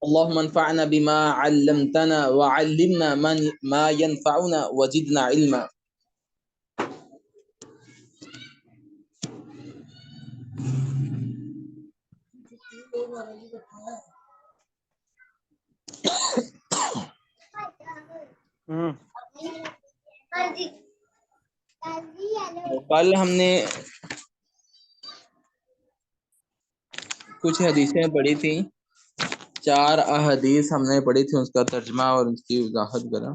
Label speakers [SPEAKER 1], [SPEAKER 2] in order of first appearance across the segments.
[SPEAKER 1] اللهم انفعنا بما علمتنا وعلمنا ما ينفعنا وزدنا علما. کل ہم نے کچھ حدیثیں پڑھی تھیں، 4 احادیث ہم نے پڑھی تھی، اس کا ترجمہ اور اس کی وضاحت کرا.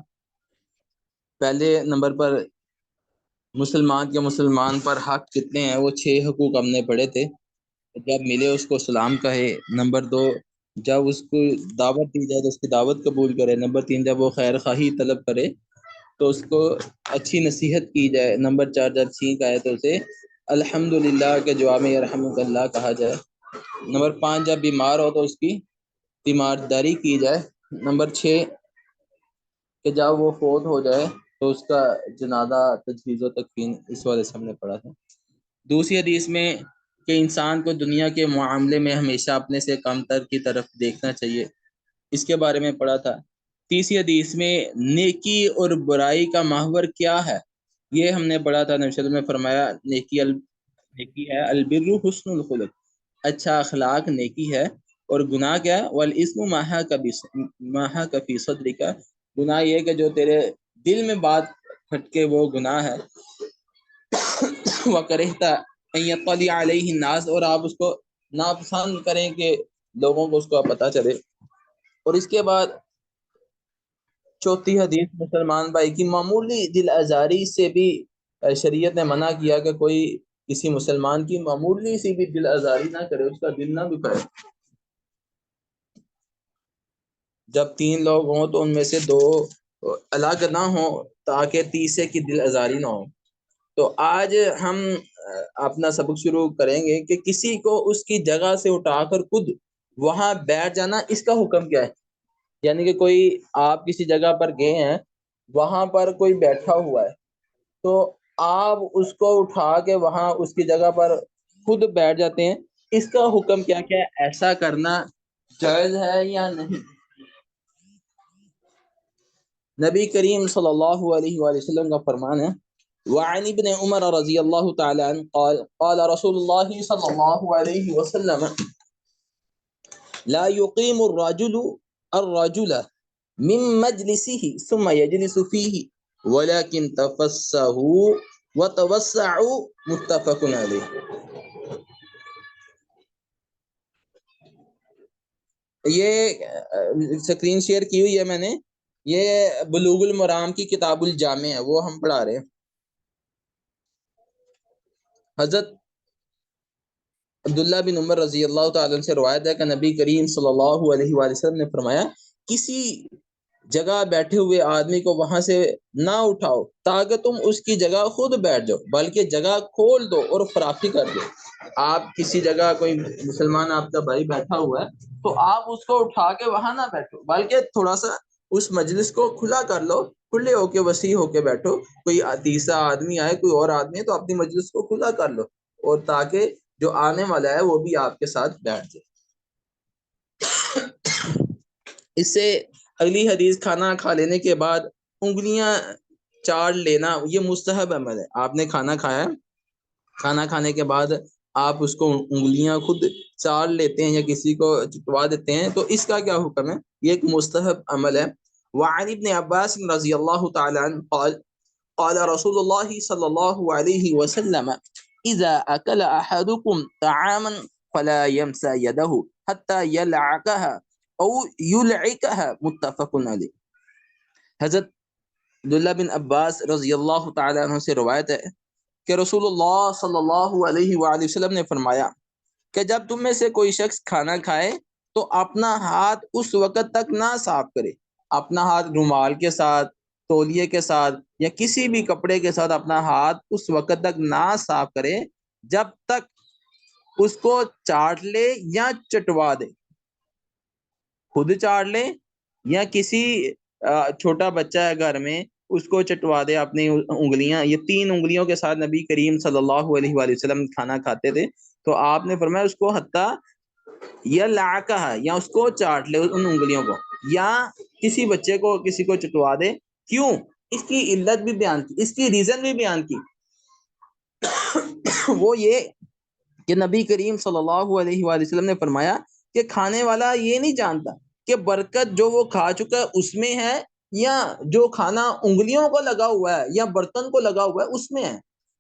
[SPEAKER 1] پہلے نمبر پر مسلمان پر حق کتنے ہیں، وہ 6 حقوق ہم نے پڑھے تھے. جب ملے اس کو سلام کہے. نمبر 2، جب اس کو دعوت دی جائے تو اس کی دعوت قبول کرے. نمبر 3، جب وہ خیر خواہی طلب کرے تو اس کو اچھی نصیحت کی جائے. نمبر 4، جب چھینک آئے تو اسے الحمدللہ کے جواب میں یرحمک اللہ کہا جائے. نمبر 5، جب بیمار ہو تو اس کی تیمارداری کی جائے. نمبر 6، کہ جب وہ فوت ہو جائے تو اس کا جنازہ تجہیز و تکفین اس والے سے ہم نے پڑھا تھا. دوسری حدیث میں کہ انسان کو دنیا کے معاملے میں ہمیشہ اپنے سے کم تر کی طرف دیکھنا چاہیے، اس کے بارے میں پڑھا تھا. تیسری حدیث میں نیکی اور برائی کا محور کیا ہے، یہ ہم نے پڑھا تھا. نبی صلی اللہ علیہ وسلم نے فرمایا نیکی ہے البر حسن الخلق، اچھا اخلاق نیکی ہے. اور گناہ کیا ہے، والاسم ما حاک فی صدرک، گناہ یہ کہ جو تیرے دل میں بات کھٹکے وہ گناہ ہے. وَكَرِهْتَ أَن يَطَّلِعَ عَلَيْهِ النَّاسُ، اور آپ اس کو ناپسند کریں کہ لوگوں کو اس کا پتہ چلے. اور اس کے بعد چوتھی حدیث مسلمان بھائی کی معمولی دل آزاری سے بھی شریعت نے منع کیا کہ کوئی کسی مسلمان کی معمولی سی بھی دل آزاری نہ کرے، اس کا دل نہ دکھائے. جب 3 لوگ ہوں تو ان میں سے 2 الگ نہ ہوں تاکہ تیسرے کی دل آزاری نہ ہو. تو آج ہم اپنا سبق شروع کریں گے کہ کسی کو اس کی جگہ سے اٹھا کر خود وہاں بیٹھ جانا، اس کا حکم کیا ہے. یعنی کہ کوئی آپ کسی جگہ پر گئے ہیں، وہاں پر کوئی بیٹھا ہوا ہے تو آپ اس کو اٹھا کے وہاں اس کی جگہ پر خود بیٹھ جاتے ہیں، اس کا حکم کیا ہے، ایسا کرنا جائز ہے یا نہیں. نبی کریم صلی اللہ علیہ وآلہ وسلم کا فرمان ہے، وعن ابن عمر رضی اللہ تعالی عنہ قال قال رسول اللہ صلی اللہ علیہ وسلم لا يقيم الرجل من مجلسه ثم يجلس فيه ولكن تفسحوا وتوسعوا متفق علیہ. یہ سکرین شیئر کی ہوئی ہے میں نے، یہ بلوغ المرام کی کتاب الجامع ہے، وہ ہم پڑھا رہے ہیں. حضرت عبداللہ بن عمر رضی اللہ تعالیٰ عنہ سے روایت ہے کہ نبی کریم صلی اللہ علیہ وآلہ وسلم نے فرمایا، کسی جگہ بیٹھے ہوئے آدمی کو وہاں سے نہ اٹھاؤ تاکہ تم اس کی جگہ خود بیٹھ جاؤ، بلکہ جگہ کھول دو اور فراخی کر دو. آپ کسی جگہ کوئی مسلمان آپ کا بھائی بیٹھا ہوا ہے تو آپ اس کو اٹھا کے وہاں نہ بیٹھو، بلکہ تھوڑا سا اس مجلس کو کھلا کر لو، کھلے ہو کے وسیع ہو کے بیٹھو. کوئی تیسرا آدمی آئے، کوئی اور آدمی ہے تو اپنی مجلس کو کھلا کر لو، اور تاکہ جو آنے والا ہے وہ بھی آپ کے ساتھ بیٹھ جائے. اس سے اگلی حدیث، کھانا کھا لینے کے بعد انگلیاں چاٹ لینا، یہ مستحب عمل ہے. آپ نے کھانا کھایا، کھانا کھانے کے بعد آپ اس کو انگلیاں خود چاٹ لیتے ہیں یا کسی کو چٹوا دیتے ہیں، تو اس کا کیا حکم ہے، یہ ایک مستحب عمل ہے. وعن ابن عباس رضی اللہ تعالی عنہ قال قال رسول اللہ صلی اللہ علیہ وسلم اذا اکل احدکم طعاما فلا يمسى يده حتى يلعقها او يلعقها متفق علیہ. حضرت عبداللہ بن عباس رضی اللہ تعالی عنہ سے روایت ہے کہ رسول اللہ صلی اللہ علیہ وآلہ وسلم نے فرمایا کہ جب تم میں سے کوئی شخص کھانا کھائے تو اپنا ہاتھ اس وقت تک نہ صاف کرے، اپنا ہاتھ رومال کے ساتھ، تولیے کے ساتھ یا کسی بھی کپڑے کے ساتھ اپنا ہاتھ اس وقت تک نہ صاف کرے جب تک اس کو چاٹ لے یا چٹوا دے. خود چاٹ لے یا کسی چھوٹا بچہ ہے گھر میں اس کو چٹوا دے اپنی انگلیاں. یہ 3 انگلیوں کے ساتھ نبی کریم صلی اللہ علیہ وآلہ وسلم کھانا کھاتے تھے، تو آپ نے فرمایا اس کو حتیٰ یا لعقہ یا اس کو چاٹ لے ان انگلیوں کو، یا کسی بچے کو کسی کو چٹوا دے. کیوں؟ اس کی علت بھی بیان کی، اس کی ریزن بھی بیان کی. وہ یہ کہ نبی کریم صلی اللہ علیہ وآلہ وسلم نے فرمایا کہ کھانے والا یہ نہیں جانتا کہ برکت جو وہ کھا چکا ہے اس میں ہے، یا جو کھانا انگلیوں کو لگا ہوا ہے یا برتن کو لگا ہوا ہے اس میں ہے.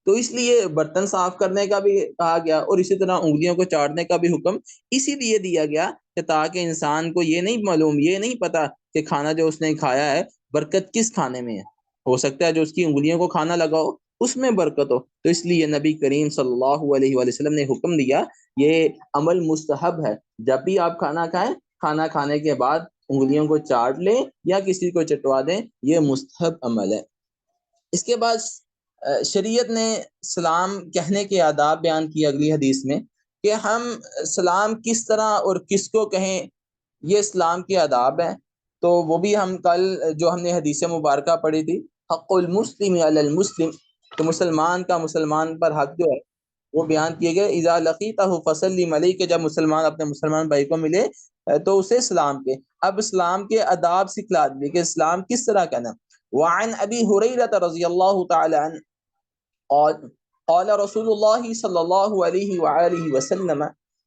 [SPEAKER 1] تو اس لیے برتن صاف کرنے کا بھی کہا گیا، اور اسی طرح انگلیوں کو چاٹنے کا بھی حکم اسی لیے دیا گیا کہ تاکہ انسان کو یہ نہیں معلوم، یہ نہیں پتا کہ کھانا جو اس نے کھایا ہے برکت کس کھانے میں ہے. ہو سکتا ہے جو اس کی انگلیوں کو کھانا لگا ہو اس میں برکت ہو. تو اس لیے نبی کریم صلی اللہ علیہ وآلہ وسلم نے حکم دیا، یہ عمل مستحب ہے. جب بھی آپ کھانا کھائیں، کھانا کھانے کے بعد انگلیوں کو چاٹ لیں یا کسی کو چٹوا دیں، یہ مستحب عمل ہے. اس کے بعد شریعت نے سلام کہنے کے آداب بیان کیے اگلی حدیث میں، کہ ہم سلام کس طرح اور کس کو کہیں، یہ اسلام کے آداب ہیں. تو وہ بھی ہم کل جو ہم نے حدیث مبارکہ پڑھی تھی، حق المسلم علی المسلم، تو مسلمان کا مسلمان پر حق جو ہے وہ بیان کیے گئے. اذا لقیتہ فسلم علیہ، کہ جب مسلمان اپنے مسلمان بھائی کو ملے تو اسے سلام کے. اب اسلام کے آداب سکھلا دیے کہ اسلام کس طرح کہنا. وعن ابی ہریرہ رضی اللہ تعالی عنہ قال رسول اللہ صلی اللہ علیہ وآلہ وسلم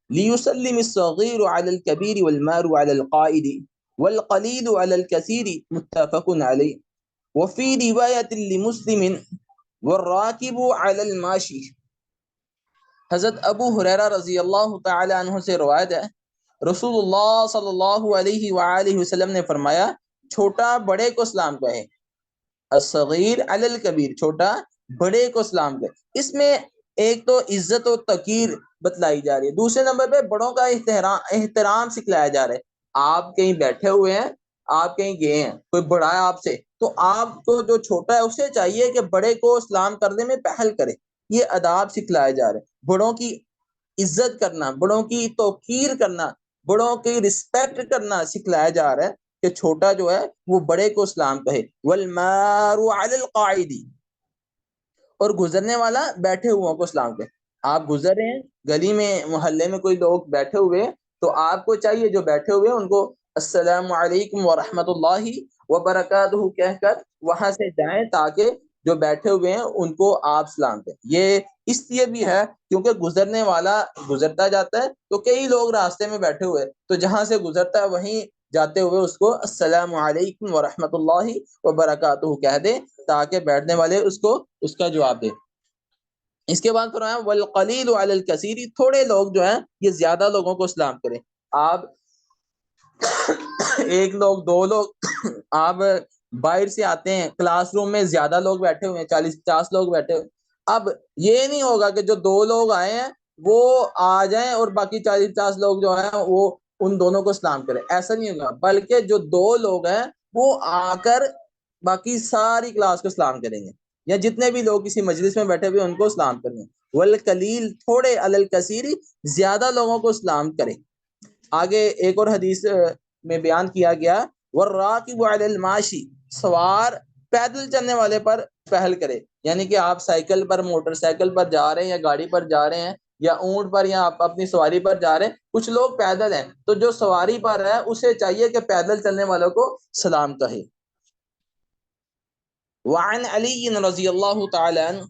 [SPEAKER 1] ليسلم الصغير على الكبير والمار على القائد والقليل على الكثير متفق عليه. وفي رواية لمسلم والراكب على الماشي. حضرت ابو ہریرہ رضی اللہ تعالی عنہ سے روایت ہے، رسول اللہ صلی اللہ علیہ وآلہ وسلم نے فرمایا، چھوٹا بڑے کو سلام کہے. الصغیر علی الکبیر، چھوٹا بڑے کو سلام کہے. اس میں ایک تو عزت و تقیر بتلائی جا رہی ہے، دوسرے نمبر پہ بڑوں کا احترام سکھلایا جا رہا ہے. آپ کہیں بیٹھے ہوئے ہیں، آپ کہیں گئے ہیں، کوئی بڑا ہے آپ سے، تو آپ کو جو چھوٹا ہے اسے چاہیے کہ بڑے کو سلام کرنے میں پہل کرے. یہ آداب سکھلائے جا رہے ہیں. بڑوں کی عزت کرنا، بڑوں کی توقیر کرنا، بڑوں کی رسپیکٹ کرنا سکھلایا جا رہا ہے کہ چھوٹا جو ہے وہ بڑے کو سلام کہے. والمار علی القاعد، اور گزرنے والا بیٹھے ہوا کو سلام کہے. آپ گزر رہے ہیں گلی میں، محلے میں کوئی لوگ بیٹھے ہوئے، تو آپ کو چاہیے جو بیٹھے ہوئے ان کو السلام علیکم ورحمۃ اللہ وبرکاتہ کہہ کر وہاں سے جائیں، تاکہ جو بیٹھے ہوئے ہیں ان کو آپ سلام دیں. یہ اس لیے بھی ہے کیونکہ گزرنے والا گزرتا جاتا ہے، تو کئی لوگ راستے میں بیٹھے ہوئے، تو جہاں سے گزرتا ہے وہیں جاتے ہوئے اس کو السلام علیکم ورحمۃ اللہ وبرکاتہ کہہ دیں، تاکہ بیٹھنے والے اس کو اس کا جواب دیں. اس کے بعد فرمایا والقلیل علی الکثیر، تھوڑے لوگ جو ہیں یہ زیادہ لوگوں کو سلام کریں. آپ ایک لوگ، دو لوگ، آپ باہر سے آتے ہیں، کلاس روم میں زیادہ لوگ بیٹھے ہوئے ہیں، 40-50 لوگ بیٹھے ہوئے. اب یہ نہیں ہوگا کہ جو 2 لوگ آئے ہیں وہ آ جائیں اور باقی 40-50 لوگ جو ہیں وہ ان دونوں کو سلام کریں. ایسا نہیں ہوگا، بلکہ جو 2 لوگ ہیں وہ آ کر باقی ساری کلاس کو سلام کریں گے، یا جتنے بھی لوگ کسی مجلس میں بیٹھے ہوئے ان کو سلام کریں گے. والقلیل، تھوڑے، علی الکثیر، زیادہ لوگوں کو سلام کریں. آگے ایک اور حدیث میں بیان کیا گیا والراکب علی الماشی، سوار پیدل چلنے والے پر پہل کرے. یعنی کہ آپ سائیکل پر، موٹر سائیکل پر جا رہے ہیں، یا گاڑی پر جا رہے ہیں، یا اونٹ پر، یا آپ اپنی سواری پر جا رہے ہیں. کچھ لوگ پیدل ہیں، تو جو سواری پر ہے اسے چاہیے کہ پیدل چلنے والوں کو سلام کہے. وعن علی رضی اللہ تعالی عنہ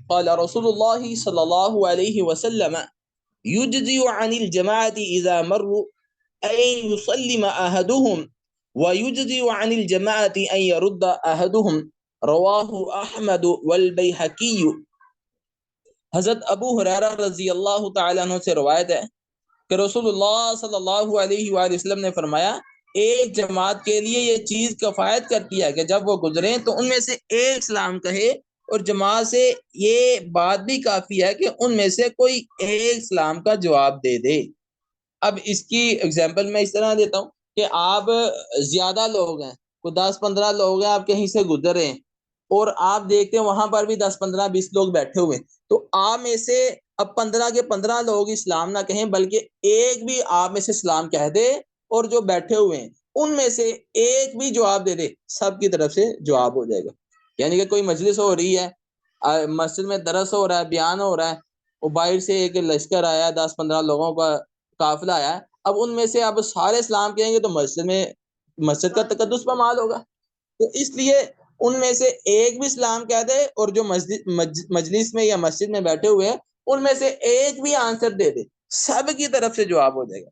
[SPEAKER 1] قال رسول اللہ صلی اللہ علیہ وسلم یجزی عن الجماعة اذا مروا ان يسلم احدهم ويجزي عن الجماعة ان يرد احدهم. رواہ احمد والبیہقی. حضرت ابو ہریرہ رضی اللہ تعالی عنہ سے روایت ہے کہ رسول اللہ صلی اللہ علیہ وآلہ وسلم نے فرمایا، ایک جماعت کے لیے یہ چیز کفایت کرتی ہے کہ جب وہ گزریں تو ان میں سے ایک سلام کہے، اور جماعت سے یہ بات بھی کافی ہے کہ ان میں سے کوئی ایک سلام کا جواب دے دے. اب اس کی اگزامپل میں اس طرح دیتا ہوں کہ آپ زیادہ لوگ ہیں، کوئی 10-15 لوگ ہیں، آپ کہیں سے گزر رہے ہیں اور آپ دیکھتے ہیں وہاں پر بھی 10-15-20 لوگ بیٹھے ہوئے، تو آپ میں سے اب 15 کے 15 لوگ اسلام نہ کہیں، بلکہ ایک بھی آپ میں سے سلام کہہ دے، اور جو بیٹھے ہوئے ہیں ان میں سے ایک بھی جواب دے دے، سب کی طرف سے جواب ہو جائے گا. یعنی کہ کوئی مجلس ہو رہی ہے، مسجد میں درس ہو رہا ہے، بیان ہو رہا ہے، وہ باہر سے ایک لشکر آیا 10-15 لوگوں کا، قافلہ آیا ہے، اب ان میں سے اب سارے اسلام کہیں گے تو مسجد کا تقدس پامال ہوگا، تو اس لیے ان میں سے ایک بھی اسلام کہہ دے اور جو مجلس میں یا مسجد میں بیٹھے ہوئے ہیں ان میں سے ایک بھی آنسر دے دے، سب کی طرف سے جواب ہو جائے گا۔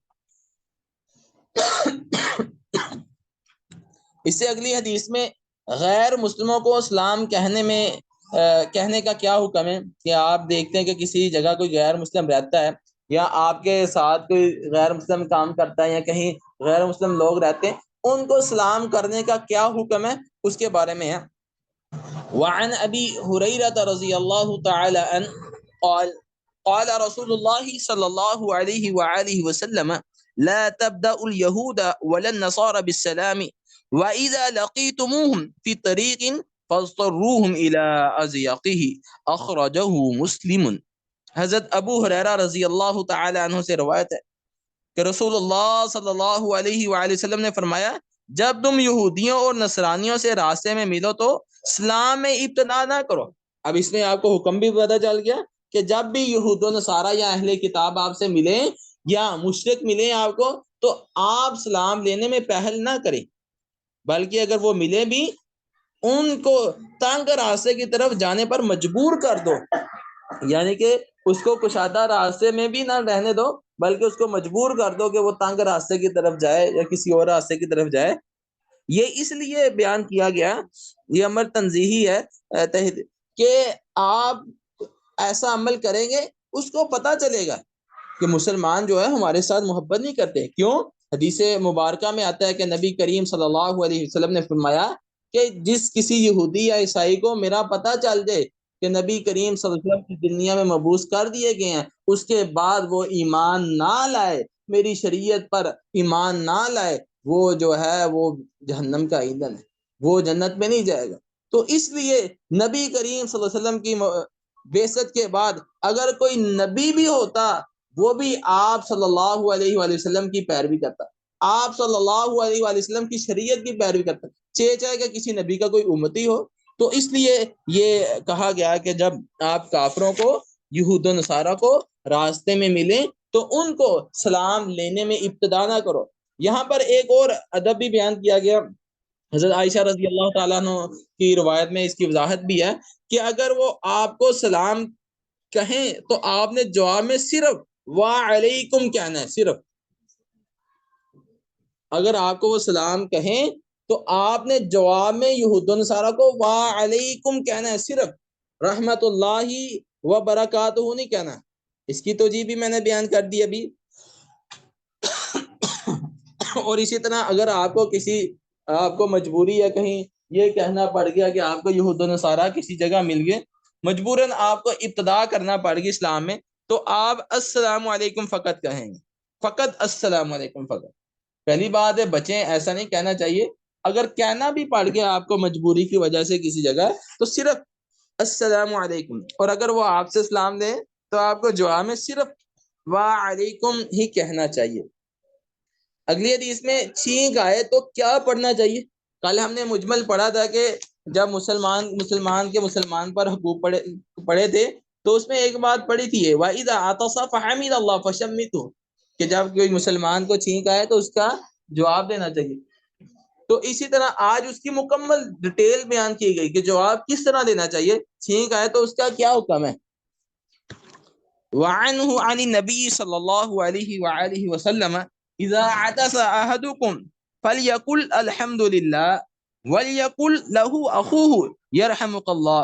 [SPEAKER 1] اس سے اگلی حدیث میں غیر مسلموں کو اسلام کہنے کا کیا حکم ہے کہ آپ دیکھتے ہیں کہ کسی جگہ کوئی غیر مسلم رہتا ہے یا آپ کے ساتھ کوئی غیر مسلم کام کرتا ہے یا کہیں غیر مسلم لوگ رہتے ہیں، ان کو سلام کرنے کا کیا حکم ہے اس کے بارے میں ہے۔ وعن ابی ہریرہ رضی اللہ تعالی عنہ قال قال رسول اللہ صلی اللہ علیہ وآلہ وسلم لا تبدأ اليہود ولا النصارى بالسلام وإذا لقيتموهم في طريق فاضطروهم إلى أضيقه اخرجه مسلم۔ حضرت ابو ہریرہ رضی اللہ تعالی عنہ سے روایت ہے کہ رسول اللہ صلی اللہ علیہ وآلہ وسلم نے فرمایا، جب تم یہودیوں اور نصرانیوں سے راستے میں ملو تو اسلام میں ابتدا نہ کرو۔ اب اس میں آپ کو حکم بھی پتہ چل گیا کہ جب بھی یہود و نصارہ یا اہل کتاب آپ سے ملیں یا مشرک ملیں آپ کو، تو آپ سلام لینے میں پہل نہ کریں، بلکہ اگر وہ ملے بھی ان کو تنگ راستے کی طرف جانے پر مجبور کر دو، یعنی کہ اس کو کشادہ راستے میں بھی نہ رہنے دو بلکہ اس کو مجبور کر دو کہ وہ تنگ راستے کی طرف جائے یا کسی اور راستے کی طرف جائے۔ یہ اس لیے بیان کیا گیا، یہ امر تنزیہی ہے کہ آپ ایسا عمل کریں گے اس کو پتہ چلے گا کہ مسلمان جو ہے ہمارے ساتھ محبت نہیں کرتے۔ کیوں؟ حدیث مبارکہ میں آتا ہے کہ نبی کریم صلی اللہ علیہ وسلم نے فرمایا کہ جس کسی یہودی یا عیسائی کو میرا پتہ چل جائے کہ نبی کریم صلی اللہ علیہ وسلم کی دنیا میں مبعوث کر دیے گئے ہیں، اس کے بعد وہ ایمان نہ لائے، میری شریعت پر ایمان نہ لائے، وہ جو ہے وہ جہنم کا ایندھن ہے، وہ جنت میں نہیں جائے گا۔ تو اس لیے نبی کریم صلی اللہ علیہ وسلم کی بعثت کے بعد اگر کوئی نبی بھی ہوتا وہ بھی آپ صلی اللہ علیہ وآلہ وسلم کی پیروی کرتا، آپ صلی اللہ علیہ وآلہ وسلم کی شریعت کی پیروی کرتا، چاہے کہ کسی نبی کا کوئی امتی ہو۔ تو اس لیے یہ کہا گیا کہ جب آپ کافروں کو، یہود و نصارہ کو راستے میں ملیں تو ان کو سلام لینے میں ابتدا نہ کرو۔ یہاں پر ایک اور ادب بھی بیان کیا گیا، حضرت عائشہ رضی اللہ تعالیٰ عنہ کی روایت میں اس کی وضاحت بھی ہے کہ اگر وہ آپ کو سلام کہیں تو آپ نے جواب میں صرف وعلیکم کہنا ہے۔ صرف اگر آپ کو وہ سلام کہیں تو آپ نے جواب میں یہود و نصارہ کو وعلیکم کہنا ہے، صرف رحمت اللہ وبرکاتہ نہیں کہنا۔ اس کی توجیہ بھی میں نے بیان کر دی ابھی۔ اور اسی طرح اگر آپ کو مجبوری یا کہیں یہ کہنا پڑ گیا کہ آپ کو یہود و نصارہ کسی جگہ مل گئے، مجبوراً آپ کو ابتدا کرنا پڑ گئی اسلام میں، تو آپ السلام علیکم فقط کہیں گے، فقط السلام علیکم فقط۔ پہلی بات ہے بچیں، ایسا نہیں کہنا چاہیے۔ اگر کہنا بھی پڑ گیا آپ کو مجبوری کی وجہ سے کسی جگہ، تو صرف السلام علیکم، اور اگر وہ آپ سے سلام دیں تو آپ کو جواب میں صرف وعلیکم ہی کہنا چاہیے۔ اگلی حدیث میں چھینک آئے تو کیا پڑھنا چاہیے؟ کل ہم نے مجمل پڑھا تھا کہ جب مسلمان پر حقوق پڑے تھے تو اس میں ایک بات پڑھی تھی، وَإِذَا عَطَسَ فَحَمِدَ اللَّهَ فَشَمِّتُهُ، کہ جب کوئی مسلمان کو چھینک آئے تو اس کا جواب دینا چاہیے۔ تو اسی طرح آج اس کی مکمل ڈیٹیل بیان کی گئی کہ جواب کس طرح دینا چاہیے، چھینک آئے تو اس کا کیا حکم ہے۔ وعنہ عن النبی صلی اللہ علیہ وآلہ وسلم اذا عطس احدکم فلیقل الحمد للہ ولیقل له اخوه يرحمك الله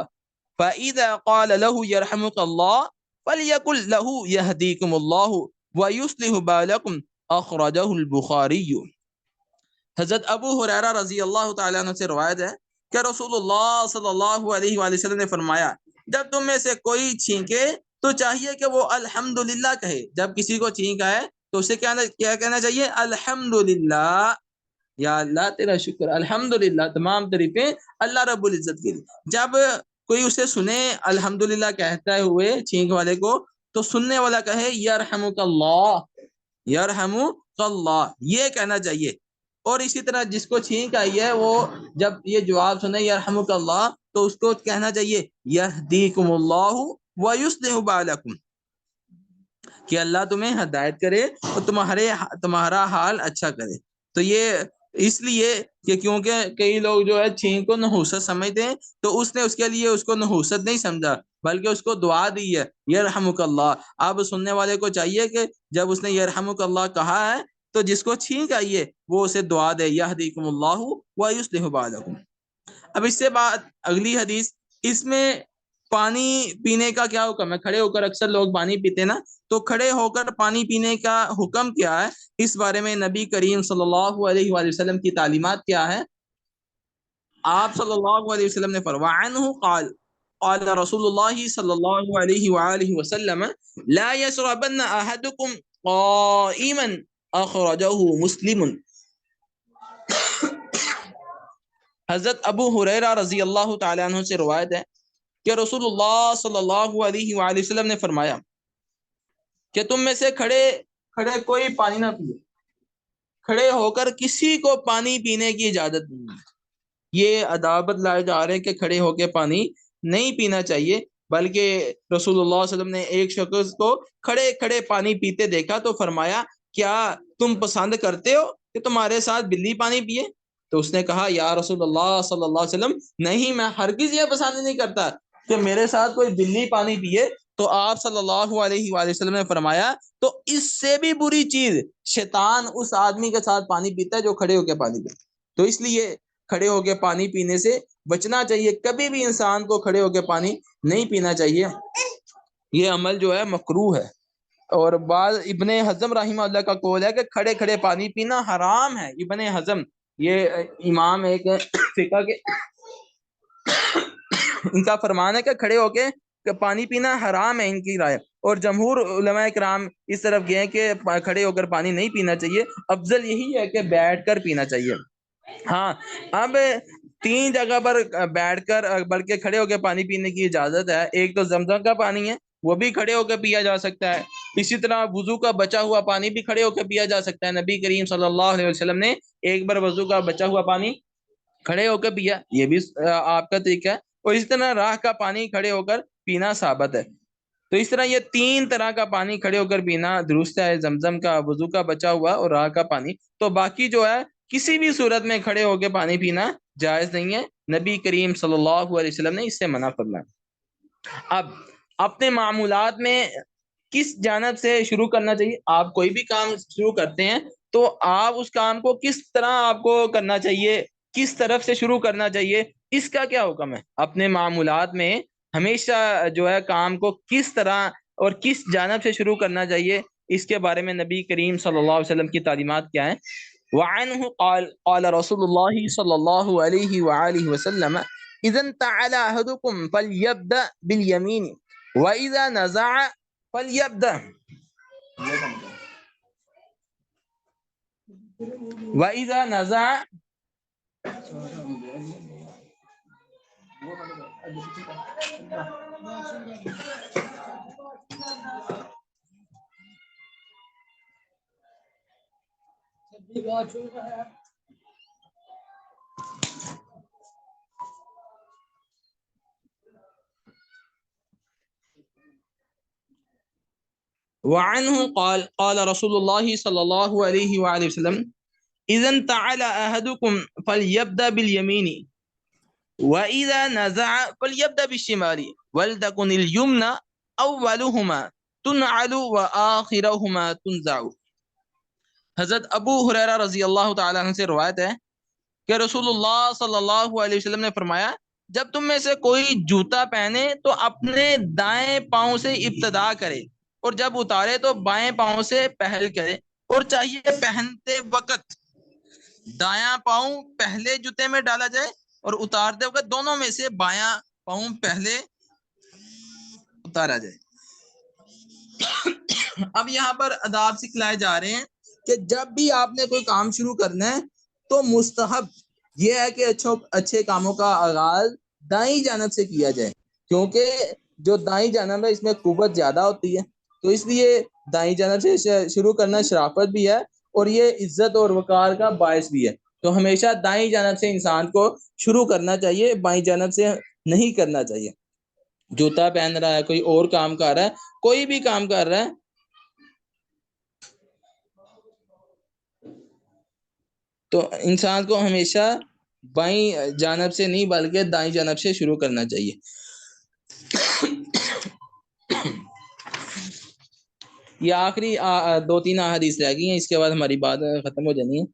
[SPEAKER 1] فاذا قال له يرحمك الله فلیقل له يهديكم الله ويصلح بالكم اخرجہ البخاری۔ حضرت ابو ہریرہ رضی اللہ تعالیٰ عنہ سے روایت ہے کہ رسول اللہ صلی اللہ علیہ وآلہ وسلم نے فرمایا، جب تم میں سے کوئی چھینکے تو چاہیے کہ وہ الحمدللہ کہے۔ جب کسی کو چھینک آئے تو اسے کیا کہنا چاہیے؟ الحمدللہ، یا اللہ تیرا شکر، الحمدللہ، تمام تعریفیں اللہ رب العزت کے لیے۔ جب کوئی اسے سنے الحمدللہ کہتا ہوئے چھینک والے کو، تو سننے والا کہے یرحمک اللہ، یرحمک اللہ، یہ کہنا چاہیے۔ اور اسی طرح جس کو چھینک آئی ہے وہ جب یہ جواب سنے یرحمک اللہ تو اس کو کہنا چاہیے یہدیکم اللہ ویصلح بالکم، کہ اللہ تمہیں ہدایت کرے اور تمہارا حال اچھا کرے۔ تو یہ اس لیے کہ کیونکہ کئی لوگ جو ہے چھینک کو نحوست سمجھتے ہیں، تو اس نے اس کے لیے اس کو نحوست نہیں سمجھا بلکہ اس کو دعا دی ہے، یرحمک اللہ۔ اب سننے والے کو چاہیے کہ جب اس نے یرحمک اللہ کہا ہے تو جس کو چھینک آئی ہے وہ اسے دعا دے، یہدیکم اللہ ویصلح بالکم۔ اب اس سے بعد اگلی حدیث، اس میں پانی پینے کا کیا حکم ہے؟ کھڑے ہو کر اکثر لوگ پانی پیتے نا، تو کھڑے ہو کر پانی پینے کا حکم کیا ہے؟ اس بارے میں نبی کریم صلی اللہ علیہ وآلہ وسلم کی تعلیمات کیا ہے؟ آپ صلی اللہ علیہ وسلم نے فرمایا، عنہ قال قال رسول اللہ صلی اللہ علیہ وآلہ وسلم لا يشربن احدکم قائما، اخرجہ مسلم۔ حضرت ابو ہریرہ رضی اللہ تعالیٰ عنہ سے روایت ہے کہ رسول اللہ صلی اللہ علیہ وآلہ وسلم نے فرمایا کہ تم میں سے کھڑے کوئی پانی نہ پیے، کھڑے ہو کر کسی کو پانی پینے کی اجازت نہیں ہے۔ یہ عدابت لائے جا رہے ہیں کہ کھڑے ہو کے پانی نہیں پینا چاہیے، بلکہ رسول اللہ صلی اللہ علیہ وسلم نے ایک شخص کو کھڑے پانی پیتے دیکھا تو فرمایا، کیا تم پسند کرتے ہو کہ تمہارے ساتھ بلی پانی پیے؟ تو اس نے کہا، یا رسول اللہ صلی اللہ علیہ وسلم، نہیں، میں ہرگز یہ پسند نہیں کرتا کہ میرے ساتھ کوئی بلی پانی پیے۔ تو آپ صلی اللہ علیہ وآلہ وسلم نے فرمایا، تو اس سے بھی بری چیز شیطان اس آدمی کے ساتھ پانی پیتا ہے جو کھڑے ہو کے پانی پیتا ہے۔ تو اس لیے کھڑے ہو کے پانی پینے سے بچنا چاہیے، کبھی بھی انسان کو کھڑے ہو کے پانی نہیں پینا چاہیے، یہ عمل جو ہے مکروہ ہے۔ اور بعض ابن حزم رحمہ اللہ کا قول ہے کہ کھڑے پانی پینا حرام ہے۔ ابن حزم یہ امام ایک فقہ کے ان کا فرمان ہے کہ کھڑے ہو کے پانی پینا حرام ہے، ان کی رائے۔ اور جمہور علماء کرام اس طرف گئے کہ کھڑے ہو کر پانی نہیں پینا چاہیے، افضل یہی ہے کہ بیٹھ کر پینا چاہیے۔ ہاں، اب 3 جگہ پر بیٹھ کر بلکہ کھڑے ہو کے پانی پینے کی اجازت ہے۔ ایک تو زمزم کا پانی ہے، وہ بھی کھڑے ہو کے پیا جا سکتا ہے۔ اسی طرح وضو کا بچا ہوا پانی بھی کھڑے ہو کے پیا جا سکتا ہے۔ نبی کریم صلی اللہ علیہ وسلم نے ایک بار وضو کا بچا ہوا پانی کھڑے ہو کے پیا، یہ بھی آپ کا طریقہ ہے۔ اور اسی طرح راہ کا پانی کھڑے ہو کر پینا ثابت ہے۔ تو اس طرح یہ 3 طرح کا پانی کھڑے ہو کر پینا درست ہے، زمزم کا، وضو کا بچا ہوا اور راہ کا پانی۔ تو باقی جو ہے کسی بھی صورت میں کھڑے ہو کے پانی پینا جائز نہیں ہے، نبی کریم صلی اللہ علیہ وسلم نے اس سے منع فرمایا۔ اب اپنے معمولات میں کس جانب سے شروع کرنا چاہیے؟ آپ کوئی بھی کام شروع کرتے ہیں تو آپ اس کام کو کس طرح آپ کو کرنا چاہیے، کس طرف سے شروع کرنا چاہیے، اس کا کیا حکم ہے؟ اپنے معمولات میں ہمیشہ جو ہے کام کو کس طرح اور کس جانب سے شروع کرنا چاہیے، اس کے بارے میں نبی کریم صلی اللہ علیہ وسلم کی تعلیمات کیا ہیں؟ وعنہ قال قال رسول اللہ صلی اللہ علیہ وآلہ وسلم اذا انتعل احدکم فلیبدأ بالیمین واذا نزع فلیبدأ واذا نزع وعنه قال قال رسول الله صلى الله عليه وآله وسلم اذا انتعل احدكم فليبدأ باليمين واذا نزع فليبدأ بالشمال ولتكن اليمنى اولهما تنعل واخرهما تنزع۔ حضرت ابو ہریرہ رضی اللہ تعالیٰ عنہ سے روایت ہے کہ رسول اللہ صلی اللہ علیہ وسلم نے فرمایا، جب تم میں سے کوئی جوتا پہنے تو اپنے دائیں پاؤں سے ابتدا کرے، اور جب اتارے تو بائیں پاؤں سے پہل کرے، اور چاہیے پہنتے وقت دایاں پاؤں پہلے جوتے میں ڈالا جائے اور اتارتے وقت دونوں میں سے بایاں پاؤں پہلے اتارا جائے۔ اب یہاں پر آداب سکھلائے جا رہے ہیں کہ جب بھی آپ نے کوئی کام شروع کرنا ہے تو مستحب یہ ہے کہ اچھے کاموں کا آغاز دائیں جانب سے کیا جائے، کیونکہ جو دائیں جانب ہے اس میں قوت زیادہ ہوتی ہے، تو اس لیے دائیں جانب سے شروع کرنا شرافت بھی ہے اور یہ عزت اور وقار کا باعث بھی ہے۔ تو ہمیشہ دائیں جانب سے انسان کو شروع کرنا چاہیے، بائیں جانب سے نہیں کرنا چاہیے۔ جوتا پہن رہا ہے، کوئی اور کام کر رہا ہے، کوئی بھی کام کر رہا ہے، تو انسان کو ہمیشہ بائیں جانب سے نہیں بلکہ دائیں جانب سے شروع کرنا چاہیے۔ یہ آخری 2-3 احادیث رہ گئی ہیں، اس کے بعد ہماری بات ختم ہو جانی ہے۔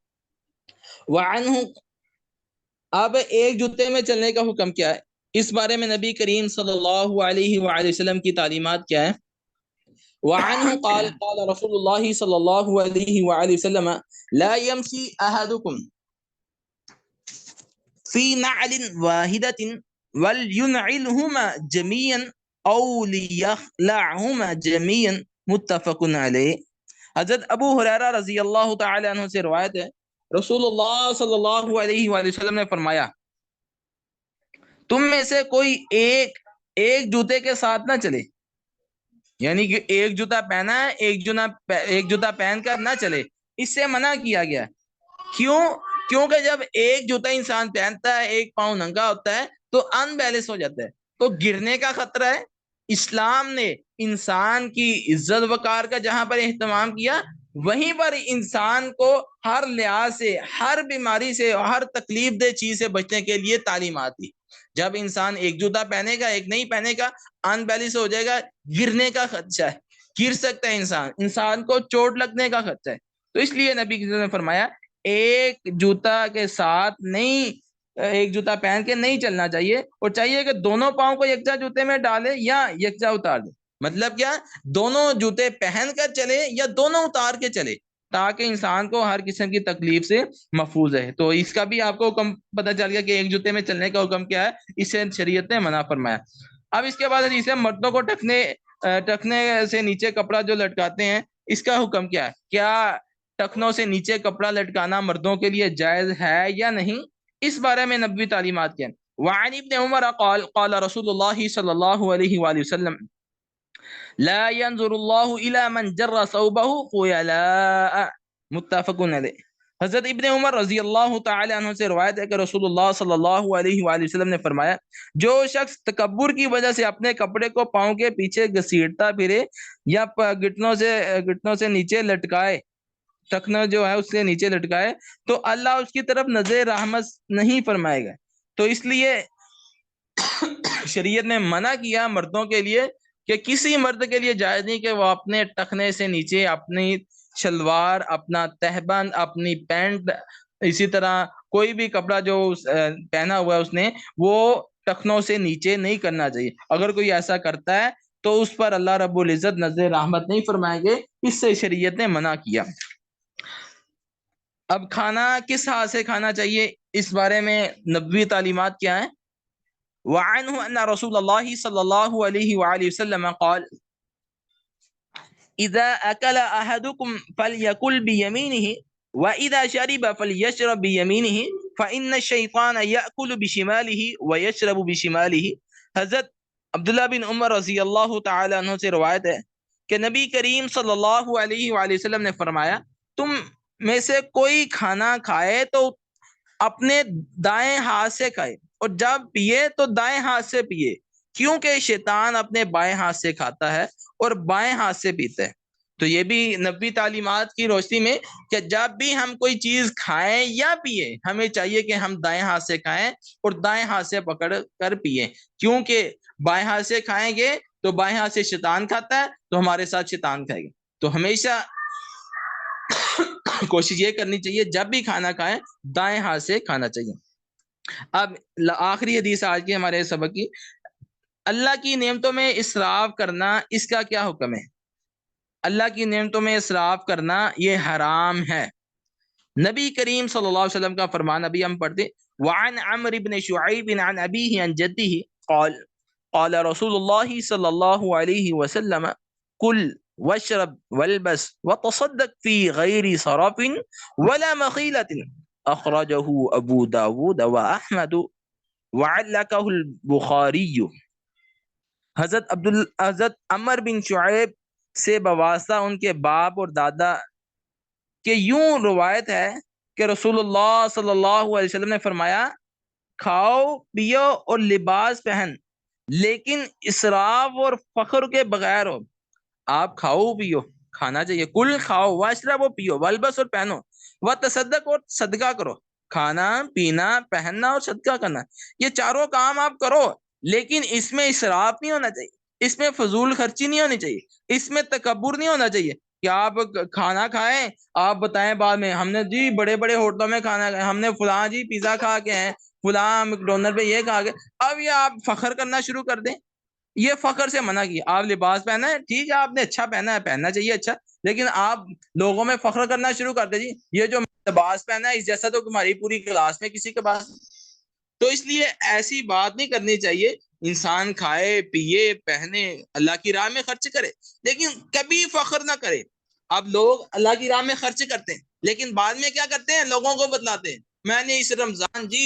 [SPEAKER 1] وعنہ، اب ایک جوتے میں چلنے کا حکم کیا ہے؟ اس بارے میں نبی کریم صلی اللہ علیہ وآلہ وسلم کی تعلیمات کیا ہے؟ وعنہ قال قال رسول اللہ صلی اللہ علیہ وآلہ وسلم لا يمشي احدكم في نعل واحدة ولينعلهما جميعا او ليخلعهما جميعا متفق علیہ۔ حضرت ابو ہریرہ رضی اللہ تعالی عنہ سے روایت ہے، رسول اللہ صلی اللہ علیہ وآلہ وسلم نے فرمایا، تم میں سے کوئی ایک جوتے کے ساتھ نہ چلے، یعنی کہ ایک جوتا پہنا ہے، ایک جوتا پہن کر نہ چلے، اس سے منع کیا گیا۔ کیوں؟ کیونکہ جب ایک جوتا انسان پہنتا ہے، ایک پاؤں ننگا ہوتا ہے تو ان بیلنس ہو جاتا ہے، تو گرنے کا خطرہ ہے۔ اسلام نے انسان کی عزت وقار کا جہاں پر اہتمام کیا، وہیں پر انسان کو ہر لحاظ سے، ہر بیماری سے، ہر تکلیف دہ چیز سے بچنے کے لیے تعلیمات دی۔ جب انسان ایک جوتا پہنے گا، ایک نہیں پہنے گا، ان بیلنس ہو جائے گا، گرنے کا خدشہ ہے، گر سکتا ہے انسان کو چوٹ لگنے کا خدشہ ہے۔ تو اس لیے نبی نے فرمایا ایک جوتا کے ساتھ نہیں، ایک جوتا پہن کے نہیں چلنا چاہیے، اور چاہیے کہ دونوں پاؤں کو یکجا جوتے میں ڈالے یا یکجا اتار دے۔ مطلب کیا؟ دونوں جوتے پہن کر چلے یا دونوں اتار کے چلے، تاکہ انسان کو ہر قسم کی تکلیف سے محفوظ ہے۔ تو اس کا بھی آپ کو حکم پتہ چل گیا کہ ایک جوتے میں چلنے کا حکم کیا ہے، اسے شریعت نے منع فرمایا۔ اب اس کے بعد حدیث ہے مردوں کو ٹخنے سے نیچے کپڑا جو لٹکاتے ہیں، اس کا حکم کیا ہے؟ کیا ٹخنوں سے نیچے کپڑا لٹکانا مردوں کے لیے جائز ہے یا نہیں؟ اس بارے میں نبوی تعلیمات کیا ہیں؟ وعن ابن عمر قال قال رسول اللہ صلی اللہ علیہ وآلہ وسلم لا ينظر اللہ الى من جر ثوبه خيلاء متفق علیہ۔ حضرت ابن عمر رضی اللہ تعالی عنہ سے روایت ہے کہ رسول اللہ صلی اللہ علیہ وآلہ وسلم نے فرمایا، جو شخص تکبر کی وجہ سے اپنے کپڑے کو پاؤں کے پیچھے گھسیٹتا پھرے یا گھٹنوں سے نیچے لٹکائے، ٹخنا جو ہے اس سے نیچے لٹکائے، تو اللہ اس کی طرف نظر رحمت نہیں فرمائے گا۔ تو اس لیے شریعت نے منع کیا مردوں کے لیے کہ کسی مرد کے لیے جائز نہیں کہ وہ اپنے ٹخنے سے نیچے اپنی شلوار، اپنا تہبند، اپنی پینٹ، اسی طرح کوئی بھی کپڑا جو پہنا ہوا ہے اس نے، وہ ٹخنوں سے نیچے نہیں کرنا چاہیے۔ اگر کوئی ایسا کرتا ہے تو اس پر اللہ رب العزت نظر رحمت نہیں فرمائیں گے، اس سے شریعت نے منع کیا۔ اب کھانا کس ہاتھ سے کھانا چاہیے، اس بارے میں نبوی تعلیمات کیا ہیں؟ وعنہ ان رسول اللہ صلی اللہ علیہ وآلہ وسلم قال اذا اکل احدکم فلیکل بیمینہ واذا شرب فلیشرب بیمینہ فان الشیطان یأکل بشمالہ ویشرب بشمالہ۔ حضرت عبداللہ بن عمر رضی اللہ تعالی عنہ سے روایت ہے کہ نبی کریم صلی اللہ علیہ وآلہ وسلم نے فرمایا، تم میں سے کوئی کھانا کھائے تو اپنے دائیں ہاتھ سے کھائے، اور جب پیے تو دائیں ہاتھ سے پیے، کیونکہ شیطان اپنے بائیں ہاتھ سے کھاتا ہے اور بائیں ہاتھ سے پیتا ہے۔ تو یہ بھی نبوی تعلیمات کی روشنی میں کہ جب بھی ہم کوئی چیز کھائیں یا پیے، ہمیں چاہیے کہ ہم دائیں ہاتھ سے کھائیں اور دائیں ہاتھ سے پکڑ کر پیئیں، کیونکہ بائیں ہاتھ سے کھائیں گے تو بائیں ہاتھ سے شیطان کھاتا ہے، تو ہمارے ساتھ شیطان کھائے گا۔ تو ہمیشہ کوشش یہ کرنی چاہیے جب بھی کھانا کھائیں دائیں ہاتھ سے کھانا چاہیے۔ اب آخری حدیث آج کے ہمارے سبق کی، اللہ کی نعمتوں میں اسراف کرنا، اس کا کیا حکم ہے؟ اللہ کی نعمتوں میں اسراف کرنا یہ حرام ہے۔ نبی کریم صلی اللہ علیہ وسلم کا فرمان ابھی ہم پڑھتے، وعن عمرو بن شعیب عن ابیہ عن جدہ قال قال رسول اللہ صلی اللہ علیہ وسلم کل واشرب والبس وتصدق فی غیر صرف ولا مخیلۃ، اخرجہ ابو داود واحمد وعلقہ البخاری۔ حضرت عمر بن شعیب سے بواسطہ ان کے باپ اور دادا کہ یوں روایت ہے کہ رسول اللہ صلی اللہ علیہ وسلم نے فرمایا، کھاؤ پیو اور لباس پہن، لیکن اسراف اور فخر کے بغیر ہو۔ آپ کھاؤ پیو، کھانا چاہیے، کل کھاؤ، واشرب و پیو، والبس اور پہنو، وتصدق اور صدقہ کرو، کھانا پینا پہننا اور صدقہ کرنا، یہ چاروں کام آپ کرو، لیکن اس میں اسراف نہیں ہونا چاہیے، اس میں فضول خرچی نہیں ہونی چاہیے، اس میں تکبر نہیں ہونا چاہیے کہ آپ کھانا کھائیں، آپ بتائیں بعد میں ہم نے جی بڑے بڑے ہوٹلوں میں کھانا کھایا، ہم نے فلاں جی پیزا کھا کے ہیں، فلاں میکڈونلڈ پہ یہ کھا کے، اب یہ آپ فخر کرنا شروع کر دیں۔ یہ فخر سے منع کیا۔ آپ لباس پہنا ہے، ٹھیک ہے آپ نے اچھا پہنا ہے، پہننا چاہیے اچھا، لیکن آپ لوگوں میں فخر کرنا شروع کر دیں جی یہ جو لباس پہنا ہے اس جیسا تو تمہاری پوری کلاس میں کسی کے پاس۔ تو اس لیے ایسی بات نہیں کرنی چاہیے، انسان کھائے پیے پہنے اللہ کی راہ میں خرچ کرے، لیکن کبھی فخر نہ کرے۔ اب لوگ اللہ کی راہ میں خرچ کرتے ہیں لیکن بعد میں کیا کرتے ہیں، لوگوں کو بتلاتے ہیں میں نے اس رمضان جی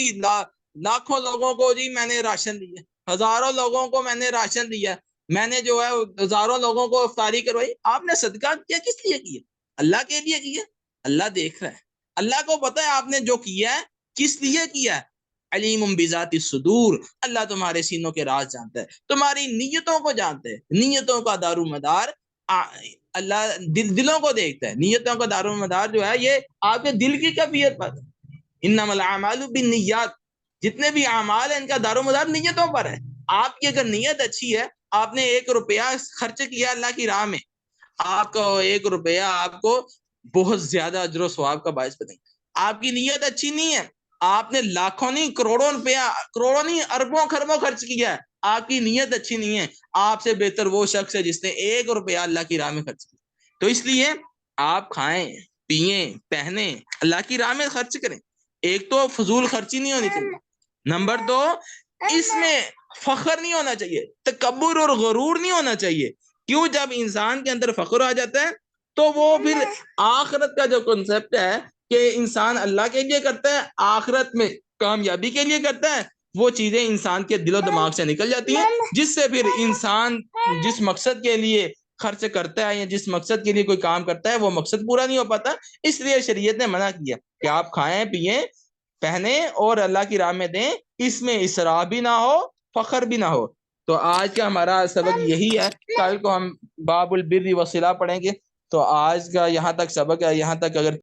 [SPEAKER 1] لاکھوں لوگوں کو جی میں نے راشن دیا، ہزاروں لوگوں کو میں نے راشن دیا، میں نے جو ہے ہزاروں لوگوں کو افطاری کروائی۔ آپ نے صدقہ کیا کس لیے کیا؟ اللہ کے لیے کیا۔ اللہ دیکھ رہا ہے، اللہ کو پتا ہے آپ نے جو کیا ہے کس لیے کیا ہے۔ علیم بذات الصدور، اللہ تمہارے سینوں کے راز جانتا ہے، تمہاری نیتوں کو جانتا ہے، نیتوں کا دار و مدار اللہ دلوں کو دیکھتا ہے، نیتوں کا دار و مدار جو ہے یہ آپ کے دل کی کیفیت پر۔ انما الاعمال بالنیات، جتنے بھی اعمال ہیں ان کا دار و مدار نیتوں پر ہے۔ آپ کی اگر نیت اچھی ہے، آپ نے 1 روپیہ خرچ کیا اللہ کی راہ میں، آپ کا 1 روپیہ آپ کو بہت زیادہ اجر و ثواب کا باعث بنے گا۔ آپ کی نیت اچھی نہیں ہے، آپ نے لاکھوں نہیں کروڑوں روپیہ، کروڑوں نہیں اربوں خربوں خرچ کیا ہے، آپ کی نیت اچھی نہیں ہے، آپ سے بہتر وہ شخص ہے جس نے 1 روپیہ اللہ کی راہ میں خرچ کیا۔ تو اس لیے آپ کھائیں پیئیں پہنیں اللہ کی راہ میں خرچ کریں۔ ایک تو فضول خرچی نہیں ہونی چاہیے، نمبر 2 اس میں فخر نہیں ہونا چاہیے، تکبر اور غرور نہیں ہونا چاہیے۔ کیوں؟ جب انسان کے اندر فخر آ جاتا ہے تو وہ پھر آخرت کا جو کنسپٹ ہے کہ انسان اللہ کے لیے کرتا ہے، آخرت میں کامیابی کے لیے کرتا ہے، وہ چیزیں انسان کے دل و دماغ سے نکل جاتی ہیں، جس سے پھر انسان جس مقصد کے لیے خرچ کرتا ہے یا جس مقصد کے لیے کوئی کام کرتا ہے وہ مقصد پورا نہیں ہو پاتا۔ اس لیے شریعت نے منع کیا کہ آپ کھائیں پیئیں پہنے اور اللہ کی راہ میں دیں، اس میں اسراف بھی نہ ہو فخر بھی نہ ہو۔ تو آج کا ہمارا سبق یہی ہے، کل کو ہم باب البر والصلہ پڑھیں گے۔ تو آج کا یہاں تک سبق ہے، یہاں تک اگر